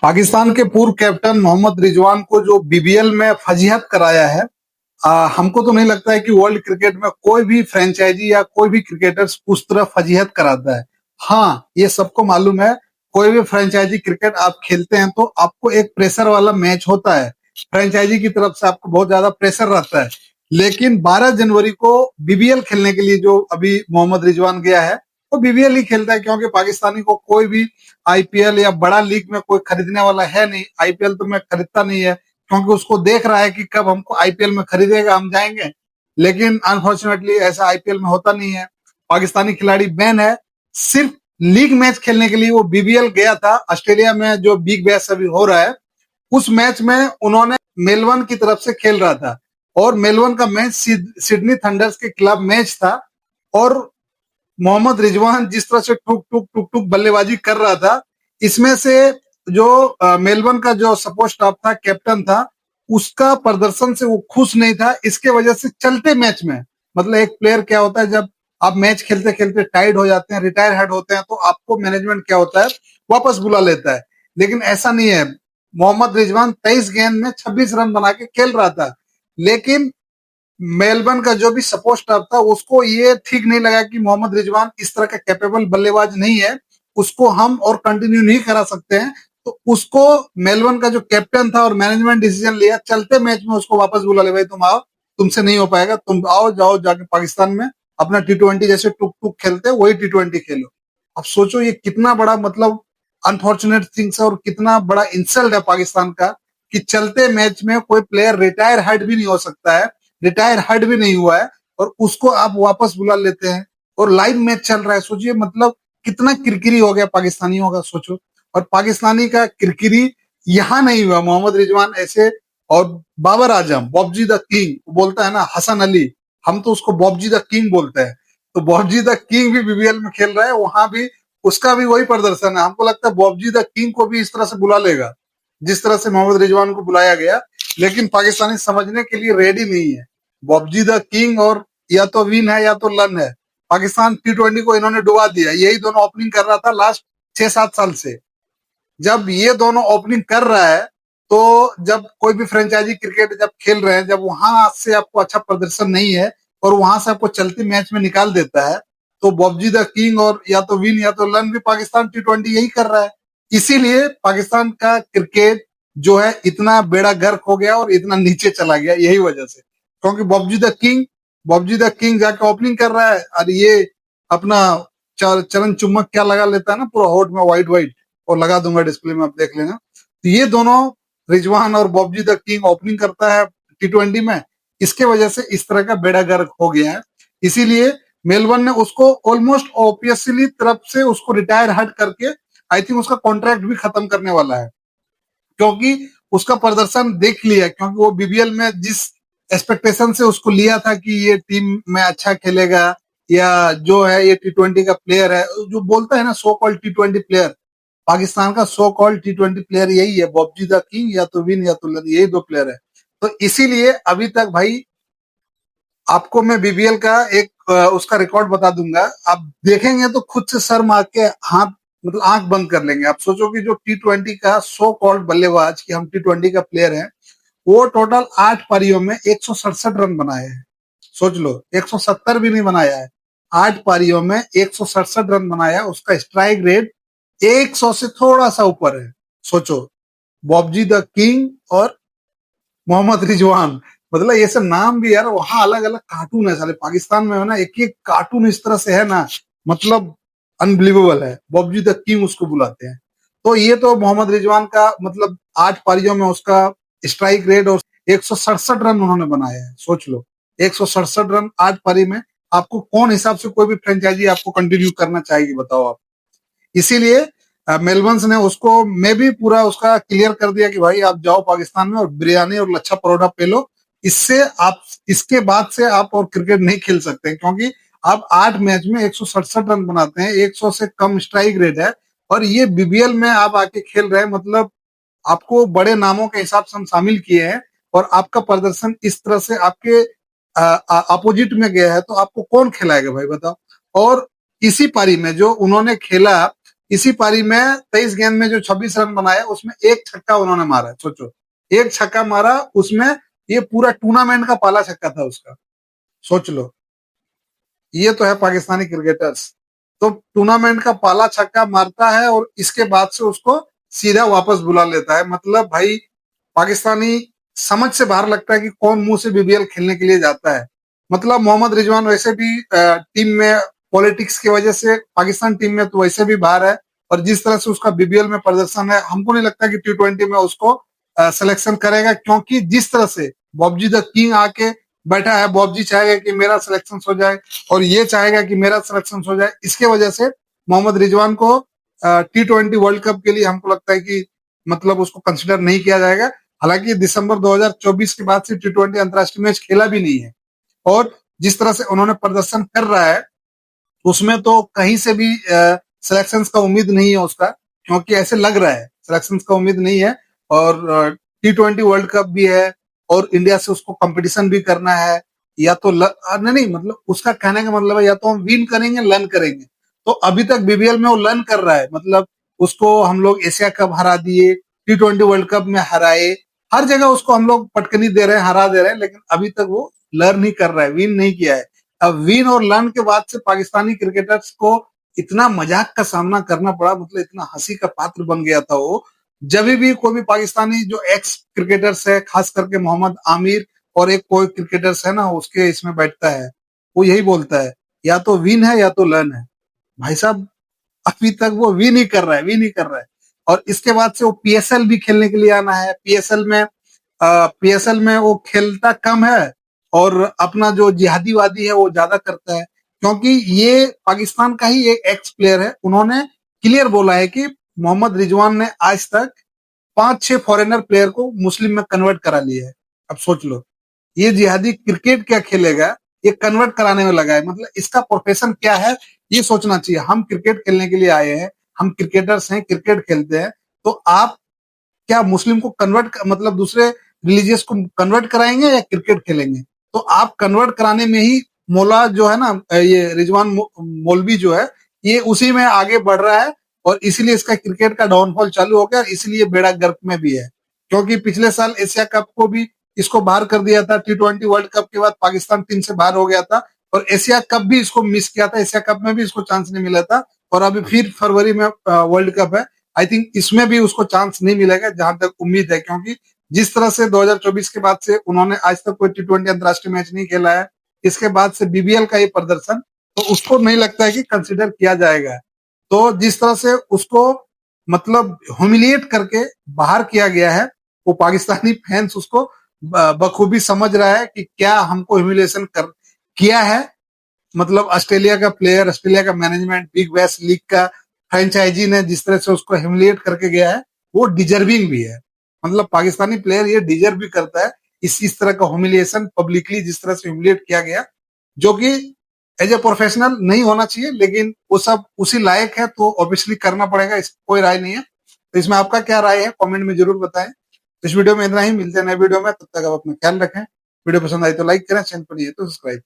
पाकिस्तान के पूर्व कैप्टन मोहम्मद रिजवान को जो बीबीएल में फजीहत कराया है, हमको तो नहीं लगता है कि वर्ल्ड क्रिकेट में कोई भी फ्रेंचाइजी या कोई भी क्रिकेटर उस तरह फजीहत कराता है। हाँ, ये सबको मालूम है। कोई भी फ्रेंचाइजी क्रिकेट आप खेलते हैं तो आपको एक प्रेशर वाला मैच होता है। फ्रेंचाइजी की तरफ से आपको बहुत ज्यादा प्रेशर रहता है। लेकिन 12 जनवरी को बीबीएल खेलने के लिए जो अभी मोहम्मद रिजवान गया है, वो बीबीएल ही खेलता है, क्योंकि पाकिस्तानी को कोई भी आईपीएल या बड़ा लीग में कोई खरीदने वाला है नहीं। आईपीएल तो मैं खरीदता नहीं है, क्योंकि उसको देख रहा है कि कब हमको आईपीएल में खरीदेगा, हम जाएंगे। लेकिन अनफॉर्चुनेटली ऐसा आईपीएल में होता नहीं है। पाकिस्तानी खिलाड़ी बैन है। सिर्फ लीग मैच खेलने के लिए वो बीबीएल गया था। ऑस्ट्रेलिया में जो बिग बैश अभी हो रहा है, उस मैच में उन्होंने मेलबर्न की तरफ से खेल रहा था, और मेलबर्न का मैच सिडनी थंडर्स के खिलाफ मैच था। और मोहम्मद रिजवान जिस तरह से टुक टुक टुक टुक बल्लेबाजी कर रहा था, इसमें से जो मेलबर्न का जो सपोर्ट स्टाफ था, कैप्टन था, उसका प्रदर्शन से वो खुश नहीं था। इसके वजह से चलते मैच में, मतलब एक प्लेयर क्या होता है, जब आप मैच खेलते खेलते टाइड हो जाते हैं, रिटायर हेड होते हैं, तो आपको मैनेजमेंट क्या होता है, वापस बुला लेता है। लेकिन ऐसा नहीं है। मोहम्मद रिजवान 23 गेंद में 26 रन बना के खेल रहा था। लेकिन मेलबर्न का जो भी सपोर्ट स्टाफ था, उसको ये ठीक नहीं लगा कि मोहम्मद रिजवान इस तरह का कैपेबल बल्लेबाज नहीं है, उसको हम और कंटिन्यू नहीं करा सकते हैं। तो उसको मेलबर्न का जो कैप्टन था और मैनेजमेंट डिसीजन लिया, चलते मैच में उसको वापस बुला ले, भाई तुम आओ, तुमसे नहीं हो पाएगा, तुम आओ, जाओ जाके पाकिस्तान में अपना टी20 जैसे टुक टुक खेलते वही टी20 खेलो। अब सोचो ये कितना बड़ा, मतलब अनफॉर्चुनेट थिंग्स है, और कितना बड़ा इंसल्ट है पाकिस्तान का, कि चलते मैच में कोई प्लेयर रिटायर हर्ट भी नहीं हो सकता है, रिटायर हर्ट भी नहीं हुआ है, और उसको आप वापस बुला लेते हैं, और लाइव मैच चल रहा है। सोचिए, मतलब कितना किरकिरी हो गया पाकिस्तानियों का, सोचो। और पाकिस्तानी का किरकिरी यहाँ नहीं हुआ, मोहम्मद रिजवान ऐसे। और बाबर आजम, बॉबजी द किंग बोलता है ना, हसन अली, हम तो उसको बॉबजी द किंग बोलते हैं। तो बॉबजी द किंग भी बीबीएल में खेल रहा है, वहां भी उसका भी वही प्रदर्शन है। हमको लगता है बॉबजी द किंग को भी इस तरह से बुला लेगा, जिस तरह से मोहम्मद रिजवान को बुलाया गया। लेकिन पाकिस्तानी समझने के लिए रेडी नहीं है। बॉबजी द किंग और या तो विन है या तो लन है। पाकिस्तान टी20 को इन्होंने डुबा दिया। यही दोनों ओपनिंग कर रहा था लास्ट 6-7 साल से। जब ये दोनों ओपनिंग कर रहा है, तो जब कोई भी फ्रेंचाइजी क्रिकेट जब खेल रहे हैं, जब वहां से आपको अच्छा प्रदर्शन नहीं है और वहां से आपको चलती मैच में निकाल देता है, तो बॉबजी द किंग और या तो विन या तो लन भी पाकिस्तान टी20 यही कर रहा है। इसीलिए पाकिस्तान का क्रिकेट जो है इतना बेड़ा गर्क हो गया और इतना नीचे चला गया, यही वजह से। क्योंकि बॉबजी द किंग जाके ओपनिंग कर रहा है, और ये अपना चरण चुम्बक क्या लगा लेता है ना, पूरा होठ में व्हाइट व्हाइट, और लगा दूंगा डिस्प्ले में, आप देख लेना। तो ये दोनों, रिजवान और बॉबजी द किंग, ओपनिंग करता है टी20 में। इसके वजह से इस तरह का बेड़ा गर्क हो गया है। इसीलिए मेलबर्न ने उसको ऑलमोस्ट ऑब्वियसली तरफ से उसको रिटायर हट करके, आई थिंक उसका कॉन्ट्रैक्ट भी खत्म करने वाला है, क्योंकि उसका प्रदर्शन देख लिया। क्योंकि वो बीबीएल में जिस एक्सपेक्टेशन से उसको लिया था कि ये टीम में अच्छा खेलेगा, या जो है ये टी20 का प्लेयर है, जो बोलता है ना सो कॉल्ड टी20 प्लेयर, पाकिस्तान का सो कॉल्ड टी20 प्लेयर यही है, बॉबजी द किंग या तो विन या तो लन, यही दो प्लेयर है। तो इसीलिए अभी तक भाई, आपको मैं बीबीएल का एक उसका रिकॉर्ड बता दूंगा, आप देखेंगे तो खुद से सर मार के हाथ, मतलब आंख बंद कर लेंगे। आप सोचो कि जो टी20 का सो कॉल्ड बल्लेबाज, कि हम टी20 का प्लेयर है, वो टोटल 8 पारियों में 167 रन बनाए हैं। सोच लो, 170 भी नहीं बनाया है, 8 पारियों में 167 रन बनाया। उसका स्ट्राइक रेट 100 से थोड़ा सा ऊपर है। सोचो, बॉबजी द किंग और मोहम्मद रिजवान, मतलब ये सब नाम भी यार, वहां अलग अलग कार्टून है साले। पाकिस्तान में है ना, एक एक कार्टून इस तरह से है ना, मतलब अनबिलीवेबल है। बॉबजी द किंग उसको बुलाते हैं। तो ये तो मोहम्मद रिजवान का, मतलब 8 पारियों में उसका स्ट्राइक रेट और 167 रन उन्होंने बनाए हैं। सोच लो, 167 रन 8 पारी में, आपको कौन हिसाब से कोई भी फ्रेंचाइजी आपको कंटिन्यू करना चाहेगी, बताओ आप। इसीलिए मेलबर्न ने उसको, मैं भी पूरा उसका क्लियर कर दिया कि भाई आप जाओ पाकिस्तान में और बिरयानी और लच्छा परोठा पे लो। इससे आप, इसके बाद से आप और क्रिकेट नहीं खेल सकते, क्योंकि आप 8 मैच में 167 रन बनाते हैं, 100 से कम स्ट्राइक रेट है, और ये बीबीएल में आप आके खेल रहे हैं। मतलब आपको बड़े नामों के हिसाब से हम शामिल किए हैं, और आपका प्रदर्शन इस तरह से आपके अपोजिट में गया है, तो आपको कौन खिलाएगा भाई, बताओ। और इसी पारी में जो उन्होंने खेला, इसी पारी में 23 गेंद में जो 26 रन बनाए उसमें एक छक्का उन्होंने मारा है। सोचो, एक छक्का मारा उसमें, ये पूरा टूर्नामेंट का पहला छक्का था उसका। सोच लो, ये तो है पाकिस्तानी क्रिकेटर्स। तो टूर्नामेंट का पहला छक्का मारता है और इसके बाद से उसको सीधा वापस बुला लेता है। मतलब भाई, पाकिस्तानी समझ से बाहर लगता है कि कौन मुंह से बीबीएल खेलने के लिए जाता है। मतलब मोहम्मद रिजवान वैसे भी टीम में पॉलिटिक्स की वजह से पाकिस्तान टीम में तो वैसे भी बाहर है, और जिस तरह से उसका बीबीएल में प्रदर्शन है, हमको नहीं लगता कि T20 में उसको सिलेक्शन करेगा, क्योंकि जिस तरह से बॉबजी द किंग आके बैठा है, बॉबजी चाहेगा कि मेरा सिलेक्शन हो जाए और ये चाहेगा कि मेरा सिलेक्शन हो जाए। इसके वजह से मोहम्मद रिजवान को T20 वर्ल्ड कप के लिए हमको लगता है कि मतलब उसको कंसिडर नहीं किया जाएगा। हालांकि दिसंबर 2024 के बाद से T20 अंतर्राष्ट्रीय मैच खेला भी नहीं है, और जिस तरह से उन्होंने प्रदर्शन कर रहा है उसमें तो कहीं से भी सिलेक्शंस का उम्मीद नहीं है उसका, क्योंकि ऐसे लग रहा है सिलेक्शंस का उम्मीद नहीं है। और T20 वर्ल्ड कप भी है और इंडिया से उसको कंपटीशन भी करना है। या तो नहीं, मतलब उसका कहने का मतलब है या तो हम विन करेंगे लर्न करेंगे। तो अभी तक बीबीएल में वो लर्न कर रहा है। मतलब उसको हम लोग एशिया कप हरा दिए, T20 वर्ल्ड कप में हराए, हर जगह उसको हम लोग पटकनी दे रहे हैं, हरा दे रहे हैं, लेकिन अभी तक वो लर्न ही कर रहा है, विन नहीं किया है। अब विन और लर्न के बाद से पाकिस्तानी क्रिकेटर्स को इतना मजाक का सामना करना पड़ा, मतलब इतना हंसी का पात्र बन गया था वो। जब भी कोई भी पाकिस्तानी जो एक्स क्रिकेटर्स है, खास करके मोहम्मद आमिर और एक कोई क्रिकेटर्स है ना, उसके इसमें बैठता है, वो यही बोलता है, या तो विन है या तो लर्न है। भाई साहब, अभी तक वो विन ही कर रहा है, विन ही कर रहा है। और इसके बाद से वो पीएसएल भी खेलने के लिए आना है। पीएसएल में वो खेलता कम है और अपना जो जिहादीवादी है वो ज्यादा करता है, क्योंकि ये पाकिस्तान का ही एक एक्स प्लेयर है। उन्होंने क्लियर बोला है कि मोहम्मद रिजवान ने आज तक 5-6 फॉरेनर प्लेयर को मुस्लिम में कन्वर्ट करा लिया है। अब सोच लो, ये जिहादी क्रिकेट क्या खेलेगा, ये कन्वर्ट कराने में लगा है। मतलब इसका प्रोफेशन क्या है, ये सोचना चाहिए। हम क्रिकेट खेलने के लिए आए हैं, हम क्रिकेटर्स हैं, क्रिकेट खेलते हैं, तो आप क्या मुस्लिम को कन्वर्ट, मतलब दूसरे रिलीजियस को कन्वर्ट कराएंगे या क्रिकेट खेलेंगे? तो आप कन्वर्ट कराने में ही मौला जो है ना, ये रिजवान मौलवी जो है, ये उसी में आगे बढ़ रहा है, और इसीलिए इसका क्रिकेट का डाउनफॉल चालू हो गया, और इसीलिए बेड़ा गर्क में भी है। क्योंकि पिछले साल एशिया कप को भी इसको बाहर कर दिया था, T20 वर्ल्ड कप के बाद पाकिस्तान टीम से बाहर हो गया था, और एशिया कप भी इसको मिस किया था, एशिया कप में भी इसको चांस नहीं मिला था, और अभी फिर फरवरी में वर्ल्ड कप है। आई थिंक इसमें भी उसको चांस नहीं मिलेगा, जहां तक उम्मीद है, क्योंकि जिस तरह से 2024 के बाद से उन्होंने आज तक कोई T20 अंतर्राष्ट्रीय मैच नहीं खेला है, इसके बाद से बीबीएल का ये प्रदर्शन, तो उसको नहीं लगता है कि कंसिडर किया जाएगा। तो जिस तरह से उसको मतलब ह्यूमिलिएट करके बाहर किया गया है, वो पाकिस्तानी फैंस उसको बखूबी समझ रहा है कि क्या हमको ह्यूमिलिएशन कर किया है। मतलब ऑस्ट्रेलिया का प्लेयर, ऑस्ट्रेलिया का मैनेजमेंट, बिग बैश लीग का फ्रेंचाइजी ने जिस तरह से उसको ह्यूमिलिएट करके गया है, वो डिजर्विंग भी है। मतलब पाकिस्तानी प्लेयर ये डिजर्व भी करता है इस तरह का ह्यूमिलिएशन, पब्लिकली जिस तरह से ह्यूमिलिएट किया गया, जो कि एज ए प्रोफेशनल नहीं होना चाहिए, लेकिन वो सब उसी लायक है, तो ऑब्वियसली करना पड़ेगा, इस कोई राय नहीं है। तो इसमें आपका क्या राय है, कमेंट में जरूर बताएं। तो इस वीडियो में इतना ही, मिलते हैं नए वीडियो में, तब तक आप अपना ख्याल रखें। वीडियो पसंद आई तो लाइक करें, चैनल पर नहीं है तो सब्सक्राइब।